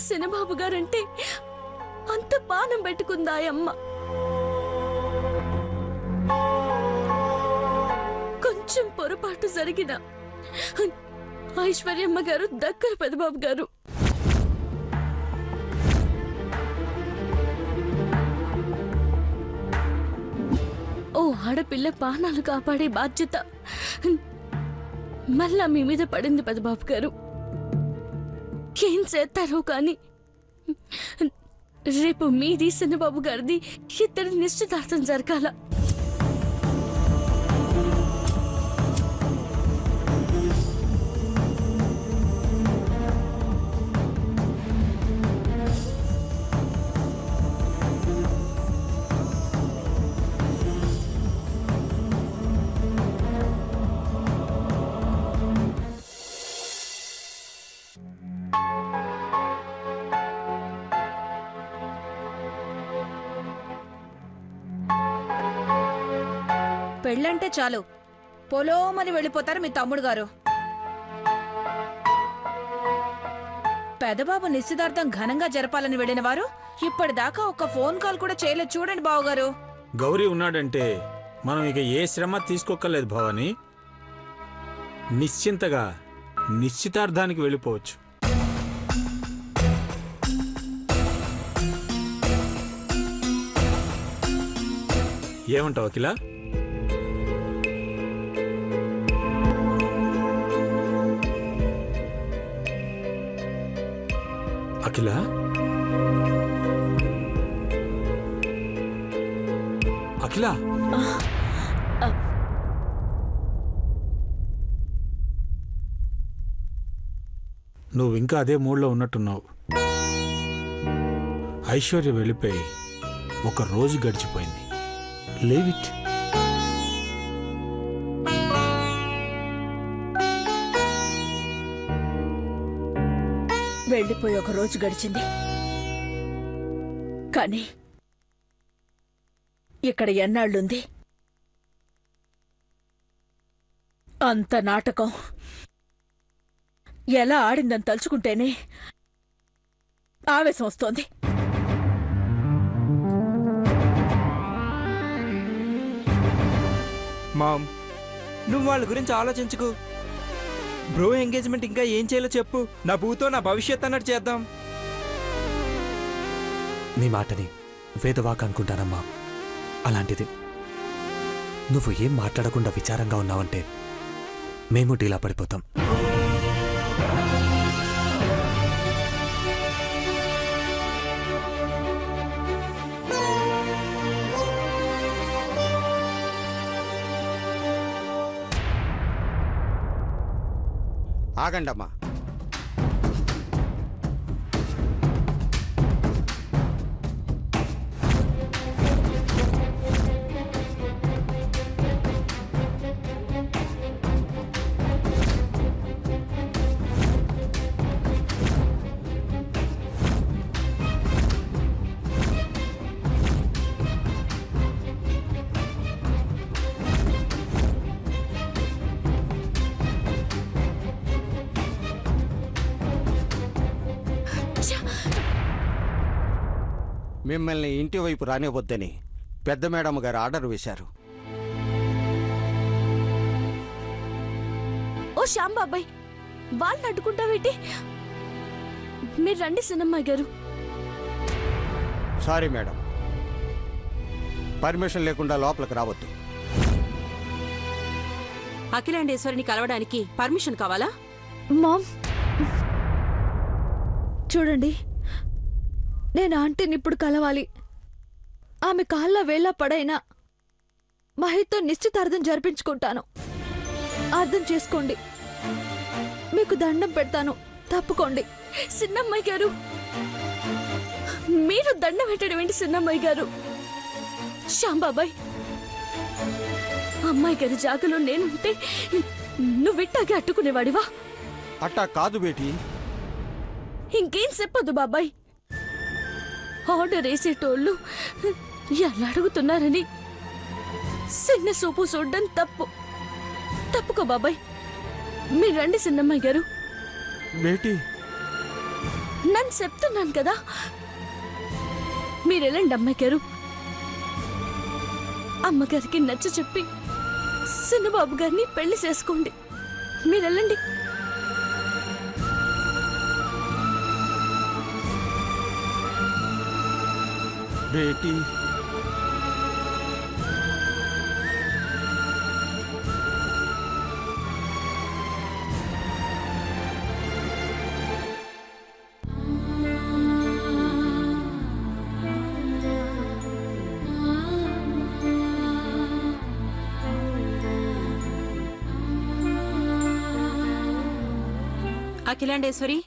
Sinababu guarantee అంత పానం పెట్టుకుందా అమ్మ. కొంచెం పొరపాటు జరిగిన ఐశ్వర్యమ్మ గారు దగ్గర పెదబాబు గారు. ఓ ఆడపిల్ల ప్రాణాలు కాపాడే బాధ్యత మళ్ళా మీ మీద పడింది పెదబాబు గారు. ఏం చేస్తారో కానీ రేపు మీది సినబాబు గారిది ఇద్దరి నిశ్చితార్థం జరగాల. పెళ్ళంటే చాలు పొలోమని వెళ్ళిపోతారు మీ తమ్ముడు గారు. పెదబాబు నిశ్చితార్థం ఘనంగా జరపాలని వెళ్ళిన వారు ఇప్పటిదాకా ఒక్క ఫోన్ కాల్ కూడా చేయలేదు. చూడండి బావగారు. గౌరీ ఉన్నాడంటే మనం ఇక ఏ శ్రమ తీసుకోక్కర్లేదు భవాని. నిశ్చింతగా నిశ్చితార్థానికి వెళ్ళిపోవచ్చు. ఏమంటావు అఖిల? అఖిల అఖిల నువ్వు ఇంకా అదే మూడ్లో ఉన్నట్టున్నావు. ఐశ్వర్య వెళ్ళిపోయి ఒక రోజు గడిచిపోయింది. Leave it. వెళ్ళిపోయి ఒక రోజు గడిచింది, కానీ ఇక్కడ ఎన్నాళ్ళుంది? అంత నాటకం ఎలా ఆడిందని తలుచుకుంటేనే ఆవేశం వస్తోంది. మామ్, నువ్వు వాళ్ళ గురించి ఆలోచించుకు. బ్రో ఎంగేజ్మెంట్ ఇంకా ఏం చేయాలో చెప్పు. నా భూతో నా భవిష్యత్ అన్నట్టు చేద్దాం. నీ మాటని వేదవాక్ అనుకుంటానమ్మా. అలాంటిది నువ్వు ఏం మాట్లాడకుండా విచారంగా ఉన్నావంటే మేము డీలా పడిపోతాం. ఆగండమ్మా. మిమ్మల్ని ఇంటి వైపు రానివ్వద్దని పెద్ద మేడం గారు ఆర్డర్ వేశారు. ఓ శ్యాంబాబాయ్, వాళ్ళని అడ్డుకుంటావేంటి? మీరు రండి సినమ్మాయి గారు. సారీ మేడం, పర్మిషన్ లేకుండా లోపలికి రావద్దు. అఖిలాండేశ్వరిని కలవడానికి పర్మిషన్ కావాలా? మామ్ చూడండి, నేను ఆంటీని ఇప్పుడు కలవాలి. ఆమె కాళ్ళ వేళ్ళ పడైనా మహితో నిశ్చితార్థం జరిపించుకుంటాను. అర్థం చేసుకోండి. మీకు దండం పెడతాను, తప్పుకోండి. సిన్నమ్మాయి గారు, మీరు దండం పెట్టడం ఏంటి సిన్నమ్మాయి గారు? శ్యాంబాబాయ్, అమ్మాయి గారి జాగలో నేనుంటే నువ్విట్టాగే అట్టుకునేవాడివా? అట్టా కాదు బేటీ. ఇంకేం చెప్పదు బాబాయ్. ఆర్డర్ వేసేటోళ్ళు ఎలా అడుగుతున్నారని చిన్న సూపు చూడ్డం తప్పు. తప్పుకో బాబాయ్. మీరు రండి చిన్నమ్మాయి గారు. బేటీ నన్ను చెప్తున్నాను కదా, మీరెళ్ళండి అమ్మాయి గారు. అమ్మగారికి నచ్చ చెప్పి చిన్నబాబు గారిని పెళ్లి చేసుకోండి. మీరెళ్ళండి. బేటీ అఖిలాండేశ్వరి,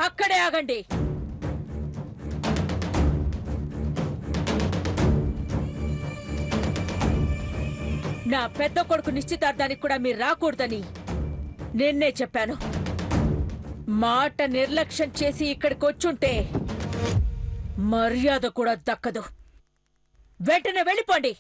అక్కడే ఆగండి. నా పెద్ద కొడుకు నిశ్చితార్థానికి కూడా మీరు రాకూడదని నిన్నే చెప్పాను. మాట నిర్లక్ష్యం చేసి ఇక్కడికి వచ్చుంటే మర్యాద కూడా దక్కదు. వెంటనే వెళ్ళిపోండి.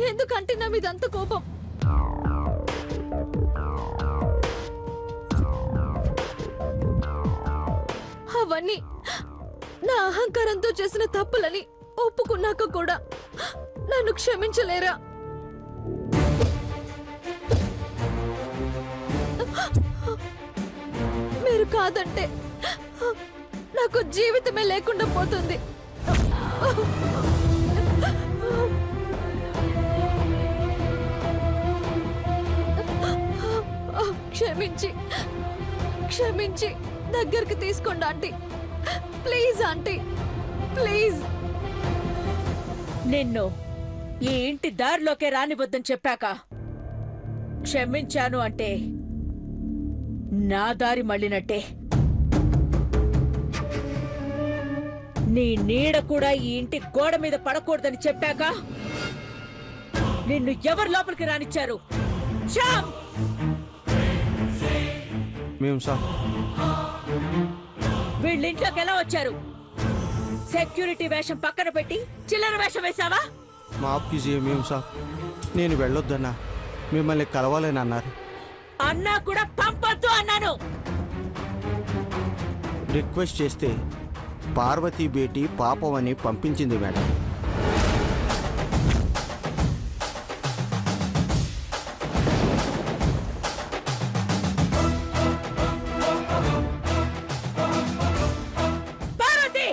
ఎందుకంటే నా మీద అంత కోపం? అవన్నీ నా అహంకారంతో చేసిన తప్పులని ఒప్పుకున్నాక కూడా నన్ను క్షమించలేరా? మీరు కాదంటే నాకు జీవితమే లేకుండా పోతుంది. క్షమించి క్షమించి దగ్గరికి తీసుకోండి ఆంటీ. Please aunty, please. నిన్ను ఈ ఇంటి దారిలోకే రానివద్దని చెప్పాక క్షమించాను అంటే నా దారి మళ్ళినట్టే. నీ నీడ కూడా ఈ ఇంటి గోడ మీద పడకూడదని చెప్పాక నిన్ను ఎవరు లోపలికి రానిచ్చారు? శ్యామ్! మేము సార్. వీళ్ళింట్లోకి ఎలా వచ్చారు? సెక్యూరిటీ వేషం పక్కన పెట్టి చిల్లర వేషం వేశావా? మాఫ్ కీజియే మేము సార్. నేను వెళ్ళొద్దన్నా, మిమ్మల్ని కలవాలని అన్నారు. అన్నా కూడా పంపొద్దు అన్నాను. రిక్వెస్ట్ చేస్తే పార్వతీ బేటీ పాపం అని పంపించింది మేడం. పార్వతి!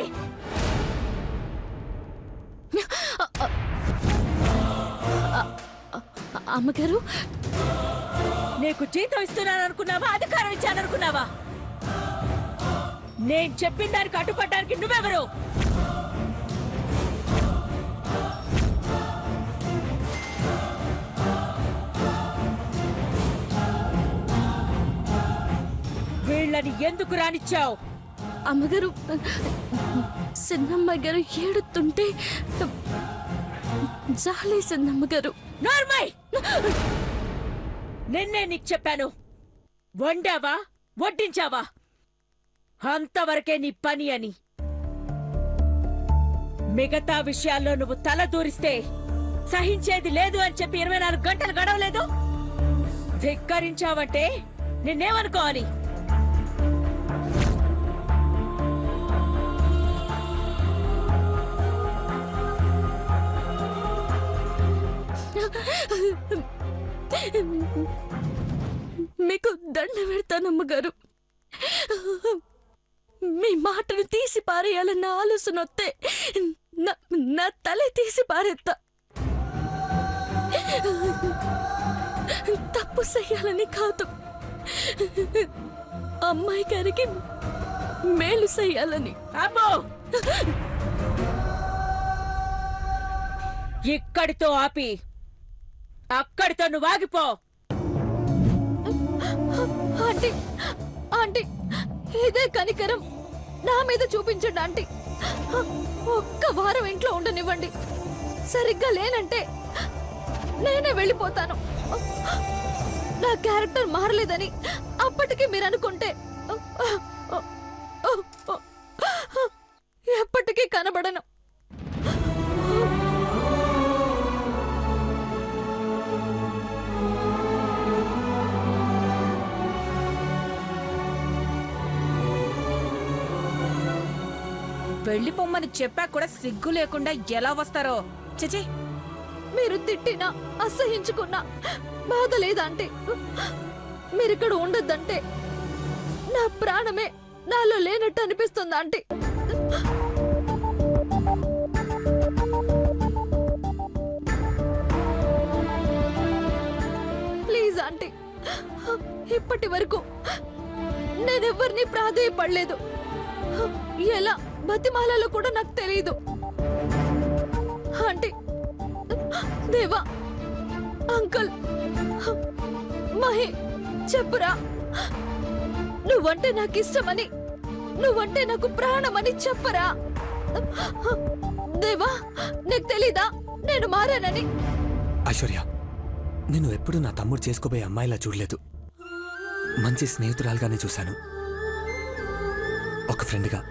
అమ్మగారు, నీకు జీతం ఇస్తున్నాను అనుకున్నావా? అధికారం ఇచ్చాను అనుకున్నావా? నేను చెప్పిన దానికి అడ్డుపడ్డానికి నువ్వెవరు? వీళ్ళని ఎందుకు రానిచ్చావు? అమ్మగారు, చిన్నమ్మ గారు ఏడుతుంటే జాలేసిందమ్మగారు. నార్మల్! నిన్నే నీకు చెప్పాను, వండావా వడ్డించావా అంతవరకే నీ పని అని. మిగతా విషయాల్లో నువ్వు తల దూరిస్తే సహించేది లేదు అని చెప్పి 24 గంటలు గడవలేదు. ధిక్కరించావంటే నిన్నేమనుకోవాలి? మీకు దండ పెడతానమ్మగారు. మీ మాటను తీసి పారేయాలన్న ఆలోచన వస్తే నా తలే తీసి పారేత్తా. తప్పు చెయ్యాలని కాదు, అమ్మాయి గారికి మేలు చెయ్యాలని. అమ్మో, ఇక్కడితో ఆపి అక్కడితో నువ్వు ఆగిపో. ఆంటీ ఆంటీ, ఇదే కనికరం నా మీద చూపించండి ఆంటీ. ఒక్క వారం ఇంట్లో ఉండనివ్వండి. సరిగ్గా లేనంటే నేనే వెళ్ళిపోతాను. నా క్యారెక్టర్ మారలేదని అప్పటికి మీరు అనుకుంటే ఎప్పటికీ కనబడను. వెళ్ళిపోమ్మని చెప్పాక కూడా సిగ్గు లేకుండా ఎలా వస్తారో. చిచి, మీరు తిట్టినా అసహించుకున్నా బాధ లేదంటే, మీరిక్కడ ఉండొద్దంటే నా ప్రాణమే నాలో లేనట్టు అనిపిస్తుంది ఆంటీ. ప్లీజ్ ఆంటీ, ఇప్పటి వరకు నేనెవ్వరిని ప్రాధేయపడలేదు. ఎలా బతిమాలలో కూడా నాకు తెలియదు ఆంటీ. దేవా, అంకుల్, మహి, చెప్పురా. నువ్వంటే నాకు ఇష్టమని, నువ్వంటే నాకు ప్రాణమని చెప్పరా. దేవా, నీకు తెలీదా నేను మారానని? ఐశ్వర్య, నేను ఎప్పుడు నా తమ్ముడు చేసుకోబోయే అమ్మాయిలా చూడలేదు. మంచి స్నేహితురాలుగానే చూశాను. ఒక ఫ్రెండ్గా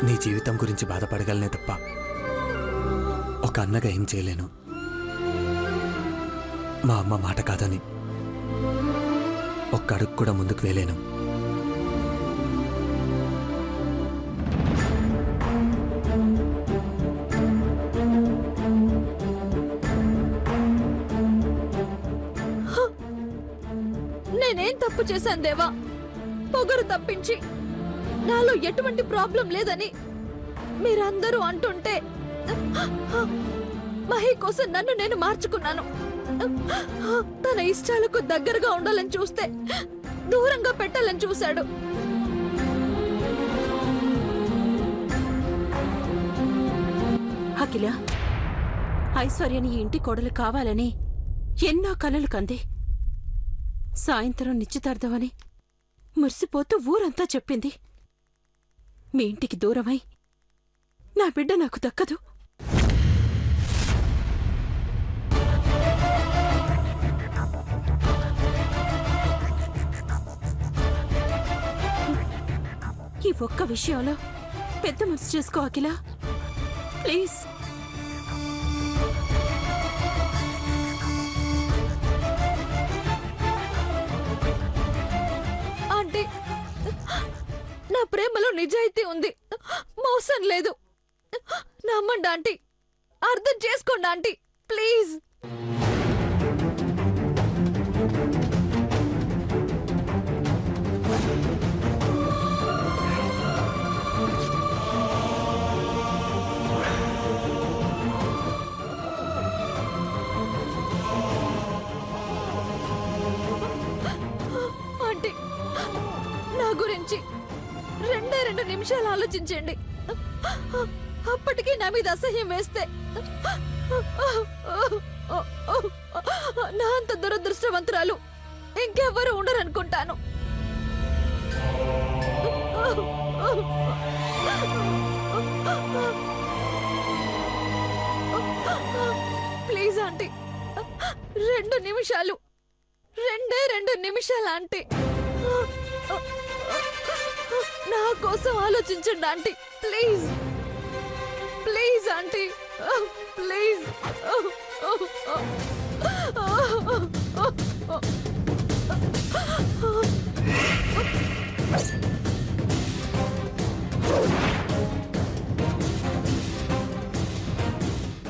నీ జీవితం గురించి బాధపడగలనే తప్ప ఒక అన్నగా ఏం చేయలేను. మా అమ్మ మాట కాదని ఒక్క అడుగు కూడా ముందుకు వేలేను. నేనేం తప్పు చేశాను దేవా? పొగరు తప్పించి నాలో ఎటువంటి ప్రాబ్లం లేదని మీరందరూ అంటుంటే మహి కోసం నన్ను నేను మార్చుకున్నాను. తన ఇష్టాలకు దగ్గరగా ఉండాలని చూస్తే దూరంగా పెట్టాలని చూశాడు. అఖిల, ఐశ్వర్యని ఈ ఇంటి కోడలు కావాలని ఎన్నో కలలు కంది. సాయంత్రం నిశ్చితార్థమని మురిసిపోతూ ఊరంతా చెప్పింది. మీ ఇంటికి దూరమై నా బిడ్డ నాకు దక్కదు. ఈ ఒక్క విషయంలో పెద్ద మనసు చేసుకో అఖిల, ప్లీజ్. ఆంటీ, నా ప్రేమలో నిజాయితీ ఉంది, మోసం లేదు. నమ్మండి ఆంటీ, అర్థం చేసుకోండి ఆంటీ, ప్లీజ్. ఆంటీ, నా గురించి 2 నిమిషాలు ఆలోచించండి. అప్పటికీ నా మీద అసహ్యం వేస్తే నా అంత దురదృష్టవంతురాలు ఇంకెవ్వరూ ఉండరనుకుంటాను. ప్లీజ్ ఆంటీ, 2 నిమిషాలు, 2 నిమిషాలు ఆంటీ, నా కోసం ఆలోచించండి aunty, please. Please aunty, please.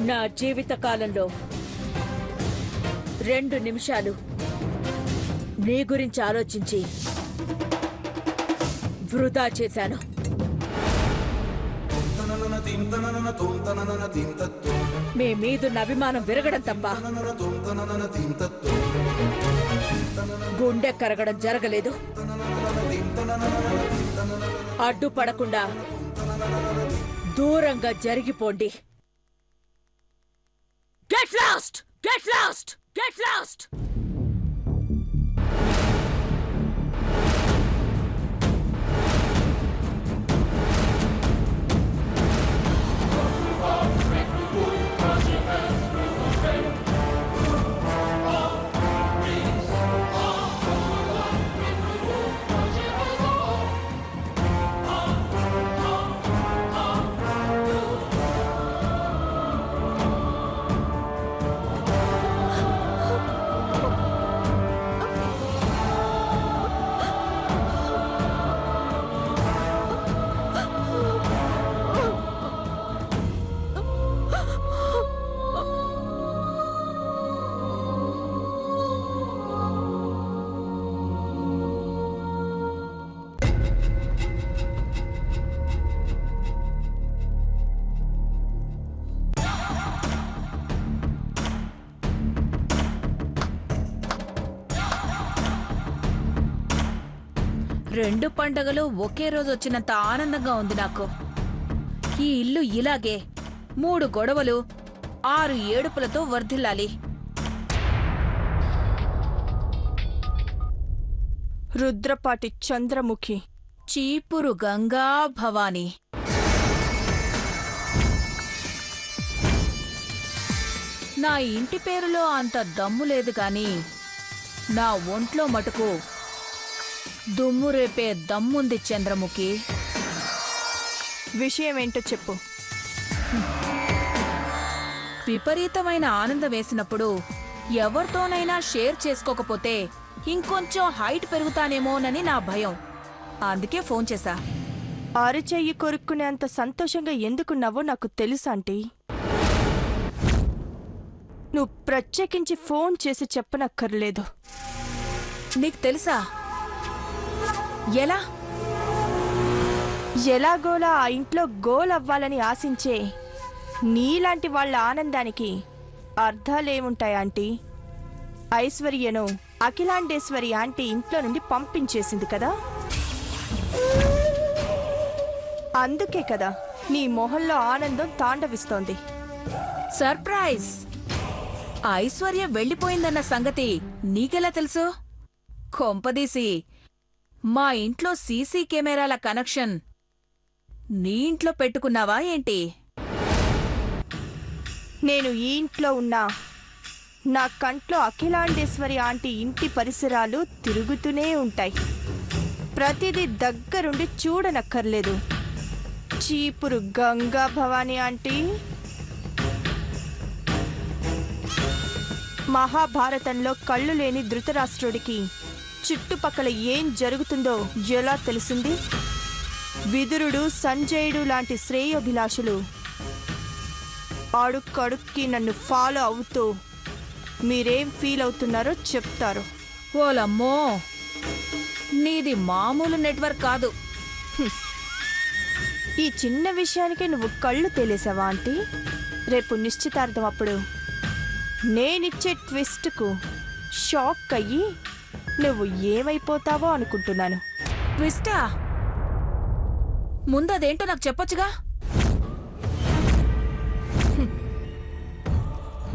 నా జీవిత కాలంలో 2 నిమిషాలు నీ గురించి ఆలోచించి వృధా చేశాను. మీ మీదున్న అభిమానం విరగడం తప్ప గుండె కరగడం జరగలేదు. అడ్డుపడకుండా దూరంగా జరిగిపోండి. Get lost, get lost, get lost. రెండు పండగలు ఒకే రోజు వచ్చినంత ఆనందంగా ఉంది నాకు. ఈ ఇల్లు ఇలాగే 3 గొడవలు 6 ఏడుపులతో వర్ధిల్లాలి. రుద్రపాటి చంద్రముఖి, చీపురు గంగా భవాని. నా ఇంటి పేరులో అంత దమ్ము లేదు గాని నా ఒంట్లో మటుకు దుమ్ము రేపే దమ్ముంది చంద్రముఖి. విషయం ఏంటో చెప్పు. విపరీతమైన ఆనందం వేసినప్పుడు ఎవరితోనైనా షేర్ చేసుకోకపోతే ఇంకొంచెం హైట్ పెరుగుతానేమోనని నా భయం. అందుకే ఫోన్ చేశా. అరచెయ్యి కొరుక్కునేంత సంతోషంగా ఎందుకున్నావో నాకు తెలుసు ఆంటీ. నువ్వు ప్రత్యేకించి ఫోన్ చేసి చెప్పనక్కర్లేదు. నీకు తెలుసా ఎలా? ఎలాగోలా ఆ ఇంట్లో గోల్ అవ్వాలని ఆశించే నీలాంటి వాళ్ళ ఆనందానికి అర్థాలేముంటాయి ఆంటీ? ఐశ్వర్యను అఖిలాండేశ్వరి ఆంటీ ఇంట్లో నుండి పంపించేసింది కదా, అందుకే కదా నీ మొహంలో ఆనందం తాండవిస్తోంది. సర్ప్రైజ్! ఐశ్వర్య వెళ్ళిపోయిందన్న సంగతి నీకెలా తెలుసు? కొంపదీసి మా ఇంట్లో సీసీ కెమెరాల కనెక్షన్ నీ ఇంట్లో పెట్టుకున్నావా ఏంటి? నేను ఈ ఇంట్లో ఉన్నా నా కంట్లో అఖిలాండేశ్వరి ఆంటీ ఇంటి పరిసరాలు తిరుగుతూనే ఉంటాయి. ప్రతిదీ దగ్గరుండి చూడనక్కర్లేదు. చీపురు గంగా భవాని ఆంటీ. మహాభారతంలో కళ్ళు లేని ధృతరాష్ట్రుడికి చుట్టుపక్కల ఏం జరుగుతుందో ఎలా తెలిసింది? విదురుడు, సంజయుడు లాంటి శ్రేయోభిలాషులు అడుక్కడుక్కి నన్ను ఫాలో అవుతూ మీరేం ఫీల్ అవుతున్నారో చెప్తారు. ఓలమ్మో, నీది మామూలు నెట్వర్క్ కాదు. ఈ చిన్న విషయానికే నువ్వు కళ్ళు తేలేసావా ఆంటీ? రేపు నిశ్చితార్థం అప్పుడు నేనిచ్చే ట్విస్ట్కు షాక్ అయ్యి నువ్వు ఏమైపోతావో అనుకుంటున్నాను. ట్విస్టా? ముందదేంటో నాకు చెప్పొచ్చుగా.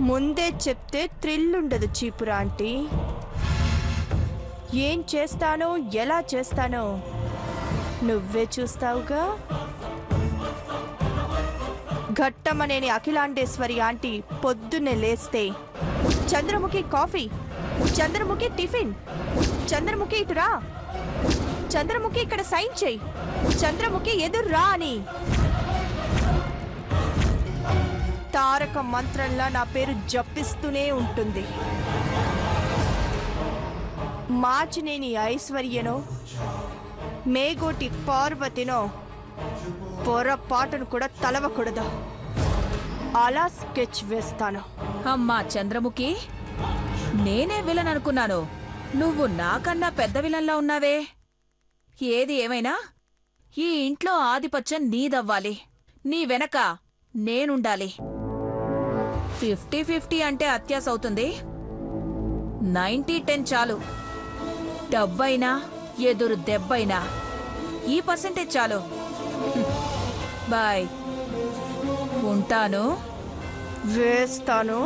ముందే చెప్తే థ్రిల్ ఉండదు చీపురా ఆంటీ. ఏం చేస్తానో ఎలా చేస్తానో నువ్వే చూస్తావుగా. ఘట్టమనేని అఖిలాండేశ్వరి ఆంటీ పొద్దున్నే లేస్తే చంద్రముఖి కాఫీ, చంద్రముఖి టిఫిన్, చంద్రముఖి ఇటురా, చంద్రముఖి ఇక్కడ సైన్ చెయ్యి, చంద్రముఖి ఎదుర్రా అని తారక మంత్రంలా నా పేరు జపిస్తూనే ఉంటుంది. మాచినేని ఐశ్వర్యనో మేగోటి పార్వతినో పొరపాటును కూడా తలవకూడదు. అలా స్కెచ్ వేస్తాను. అమ్మా చంద్రముఖి, నేనే విలన్ అనుకున్నాను. నువ్వు నాకన్నా పెద్ద విలన్లా ఉన్నావే. ఏది ఏమైనా ఈ ఇంట్లో ఆధిపత్యం నీదవ్వాలి. నీ వెనక నేనుండాలి. 50-50 అంటే అత్యాస అవుతుంది. 90-10 చాలు. డబ్బైనా ఎదురు దెబ్బైనా ఈ పర్సెంటేజ్ చాలు. బాయ్, ఉంటాను. వేస్తాను.